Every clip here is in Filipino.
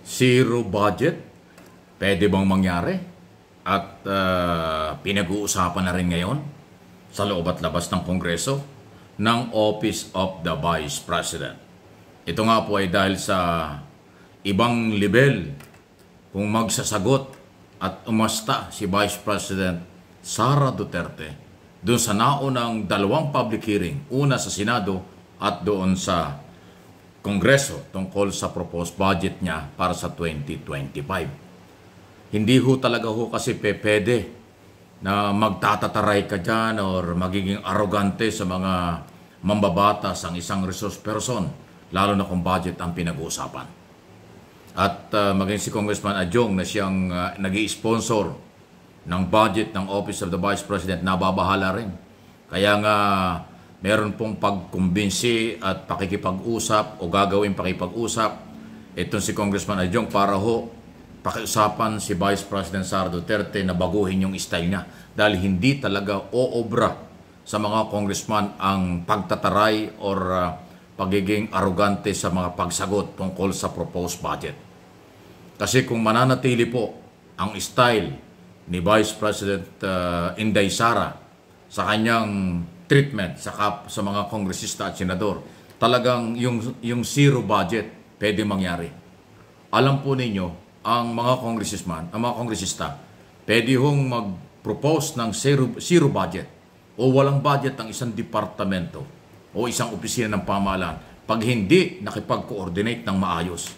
Zero budget, pwede bang mangyari? At pinag-uusapan na rin ngayon sa loob at labas ng Kongreso ng Office of the Vice President. Ito nga po ay dahil sa ibang level kung magsasagot at umasta si Vice President Sara Duterte doon sa naunang dalawang public hearing, una sa Senado at doon sa Kongreso tungkol sa proposed budget niya para sa 2025. Hindi ho talaga ho kasi pwede na magtatataray ka dyan or magiging arrogante sa mga mambabatas ang isang resource person, lalo na kung budget ang pinag-uusapan. At maging si Congressman Adjong na siyang nag-i-sponsor ng budget ng Office of the Vice President, nababahala rin. Kaya nga meron pong pagkumbinsi at pakikipag-usap o gagawin pakipag-usap itong si Congressman Adjong para ho pakiusapan si Vice President Sara Duterte na baguhin yung style niya dahil hindi talaga oobra sa mga congressman ang pagtataray or pagiging arrogante sa mga pagsagot tungkol sa proposed budget. Kasi kung mananatili po ang style ni Vice President Inday Sara sa kanyang treatment sa mga kongresista at senador, talagang yung zero budget pwede mangyari. Alam po ninyo, ang mga kongresista, pwede hong mag-propose ng zero budget o walang budget ang isang departamento o isang opisina ng pamahalaan pag hindi nakipag-coordinate ng maayos.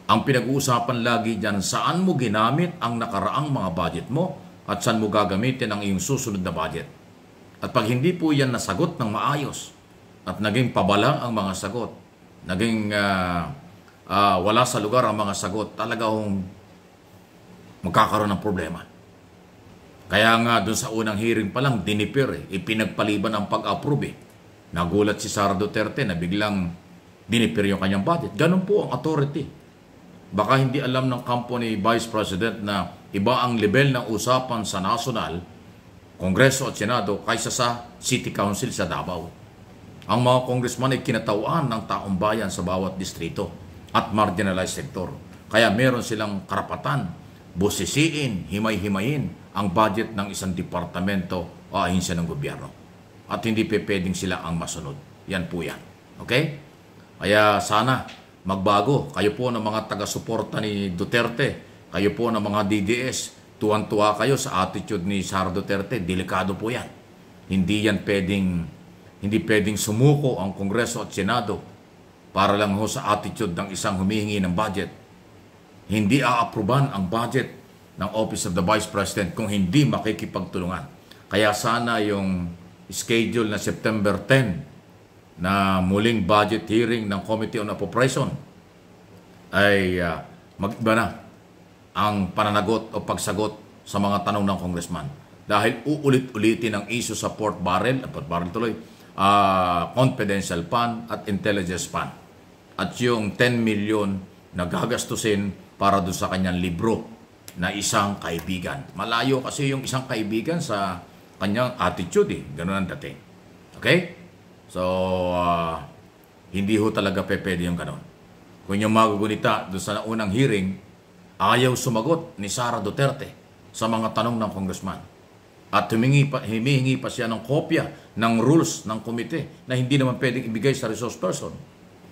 Ang pinag-uusapan lagi dyan, saan mo ginamit ang nakaraang mga budget mo at saan mo gagamitin ang iyong susunod na budget. At pag hindi po yan nasagot ng maayos at naging pabalang ang mga sagot, naging wala sa lugar ang mga sagot, talaga hong magkakaroon ng problema. Kaya nga doon sa unang hearing pa lang, dinipir ipinagpaliban ang pag-approve Nagulat si Sara Duterte na biglang dinipir yung kanyang budget. Ganun po ang authority. Baka hindi alam ng kampo ni Vice President na iba ang level ng usapan sa national, Kongreso at Senado kaysa sa City Council sa Davao. Ang mga congressman ay kinatauhan ng taong bayan sa bawat distrito at marginalized sector. Kaya meron silang karapatan, busisiin, himay-himayin ang budget ng isang departamento o ahinsya ng gobyerno. At hindi pwedeng sila ang masunod. Yan po yan. Okay? Kaya sana magbago. Kayo po ng mga taga-suporta ni Duterte, kayo po ng mga DDS, tuwan-tuwa kayo sa attitude ni Sara Duterte. Delikado po yan. Hindi pwedeng sumuko ang Kongreso at Senado para lang ho sa attitude ng isang humihingi ng budget. Hindi aaproban ang budget ng Office of the Vice President kung hindi makikipagtulungan. Kaya sana yung schedule na September 10 na muling budget hearing ng Committee on Appropriation ay mag-iba na ang pananagot o pagsagot sa mga tanong ng congressman. Dahil uulit-ulitin ang issue sa pork barrel tuloy, confidential fund at intelligence fund. At yung 10 million na gagastusin para doon sa kanyang libro na isang kaibigan. Malayo kasi yung isang kaibigan sa kanyang attitude Ganun ang dating. Okay? So, hindi ho talaga pwede yung ganun. Kung yung magugunita doon sa unang hearing, ayaw sumagot ni Sara Duterte sa mga tanong ng congressman. At humihingi pa siya ng kopya ng rules ng komite na hindi naman pwedeng ibigay sa resource person.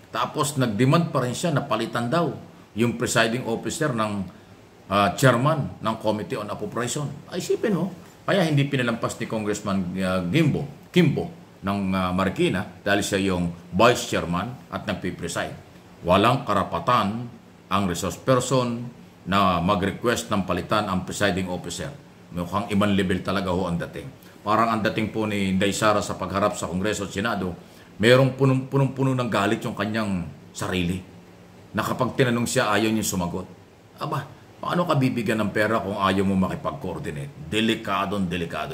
Tapos nag-demand pa rin siya na palitan daw yung presiding officer ng chairman ng Committee on Appropriation. Ay, isipin ho. Kaya hindi pinalampas ni Congressman Kimbo ng Marikina dahil siya yung vice chairman at nagpipreside. Walang karapatan ang resource person na mag-request ng palitan ang presiding officer. Mukhang ibang level talaga ho ang dating. Parang ang dating po ni Inday Sara sa pagharap sa Kongreso at Senado, merong punong-puno ng galit yung kanyang sarili. Na kapag tinanong siya, ayaw niya sumagot. Aba, paano ka bibigyan ng pera kung ayaw mo makipag-coordinate? Delikado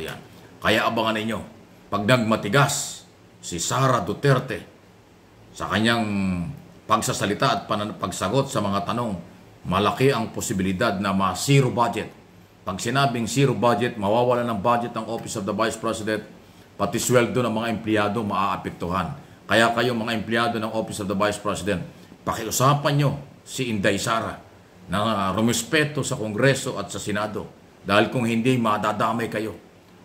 yan. Kaya abangan ninyo, pag nagmatigas si Sara Duterte sa kanyang pagsasalita at pagsagot sa mga tanong, malaki ang posibilidad na ma-zero budget. Pag sinabing zero budget, mawawala ng budget ng Office of the Vice President, pati sweldo ng mga empleyado maaapektuhan. Kaya kayo mga empleyado ng Office of the Vice President, pakiusapan nyo si Inday Sara na rumispeto sa Kongreso at sa Senado. Dahil kung hindi, madadamay kayo.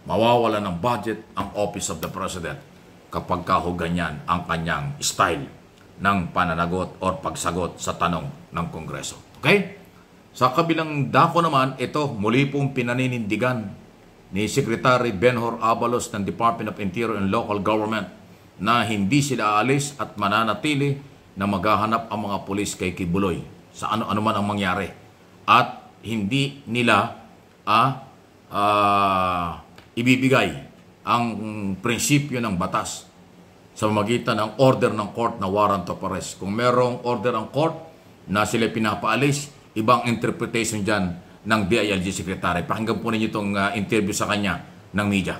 Mawawala ng budget ang Office of the President kapag ganyan ang kanyang style ng pananagot o pagsagot sa tanong ng Kongreso. Okay? Sa kabilang dako naman, ito muli pong pinaninindigan ni Secretary Benhur Abalos ng Department of Interior and Local Government na hindi sila aalis at mananatili na maghahanap ang mga pulis kay Kibuloy sa ano man ang mangyari. At hindi nila ibibigay ang prinsipyo ng batas sa pamamagitan ng order ng court na warrant of arrest. Kung merong order ng court na sila pinapaalis, ibang interpretation dyan ng DILG Secretary. Pakinggan po ninyo itong interview sa kanya ng media.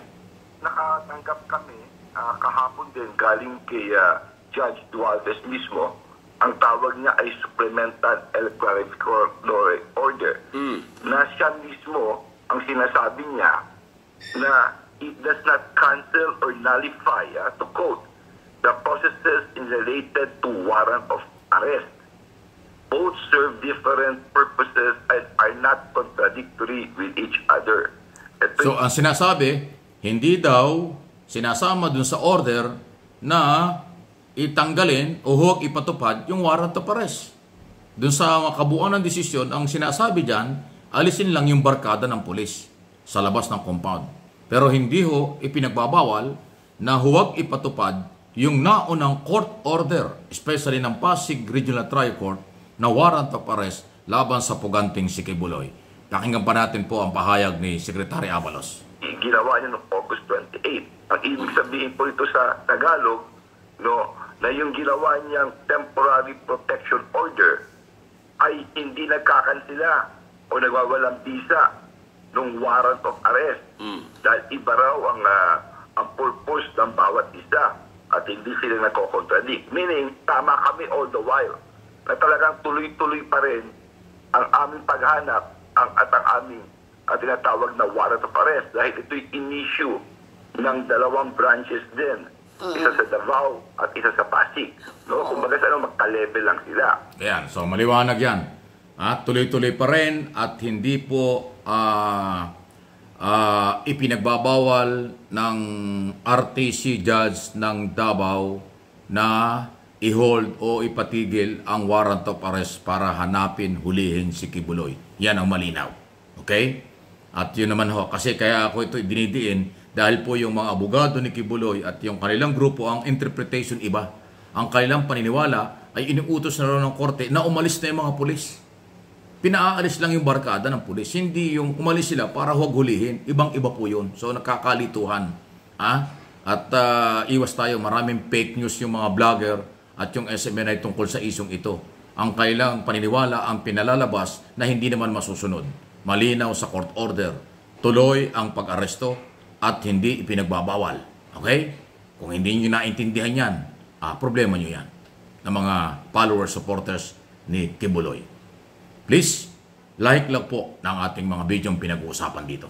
Nakatanggap kami kahapon din galing kay Judge Dualtes mismo. Ang tawag niya ay Supplemental Electoral Order. Na siya mismo ang sinasabi niya na it does not cancel or nullify, to quote, the processes related to warrant of arrest. Both serve different purposes and are not contradictory with each other. So, ang sinasabi, hindi daw sinasama dun sa order na itanggalin o huwag ipatupad yung warrant of arrest. Dun sa kabuuan ng desisyon, ang sinasabi dyan, alisin lang yung barkada ng pulis sa labas ng compound. Pero hindi ho ipinagbabawal na huwag ipatupad yung naunang court order, especially ng Pasig Regional Trial Court, na warrant of arrest laban sa puganting si Kibuloy. Pakinggan pa natin po ang pahayag ni Secretary Abalos. Ginawa niya noong August 28. Ang ibig sabihin po ito sa Tagalog, no, na yung ginawa niyang temporary protection order ay hindi nagkakansila o nagwawalang bisa ng warrant of arrest. Dahil iba raw ang purpose ng bawat isa at hindi sila nagko-contradict. Meaning, tama kami all the while na talagang tuloy-tuloy pa rin ang aming paghanap at ang aming tinatawag na warrant of arrest dahil ito'y in-issue ng dalawang branches din. Isa sa Davao at isa sa Pasig. No? Kumbaga magka-level lang sila. Ayan, so maliwanag yan. Tuloy-tuloy pa rin at hindi po ipinagbabawal ng RTC judge ng Davao na i-hold o ipatigil ang warrant of arrest para hanapin, hulihin si Kibuloy. Yan ang malinaw. Okay? At yun naman ho, kasi kaya ako ito dinidiin dahil po yung mga abogado ni Kibuloy at yung kanilang grupo, ang interpretation iba. Ang kanilang paniniwala ay iniutos na rin ng korte na umalis na yung mga pulis. Pinaalis lang yung barkada ng pulis. Hindi yung umalis sila para huwag hulihin. Ibang-iba po yun. So nagkakalituhan. At iwas tayo. Maraming fake news yung mga vlogger at yung SMNI tungkol sa isong ito. Ang kailang paniniwala ang pinalalabas na hindi naman masusunod. Malinaw sa court order. Tuloy ang pag-aresto at hindi ipinagbabawal. Okay? Kung hindi nyo naintindihan yan, problema nyo yan ng mga followers, supporters ni Kibuloy. Please, like lang po ng ating mga video pinag-uusapan dito.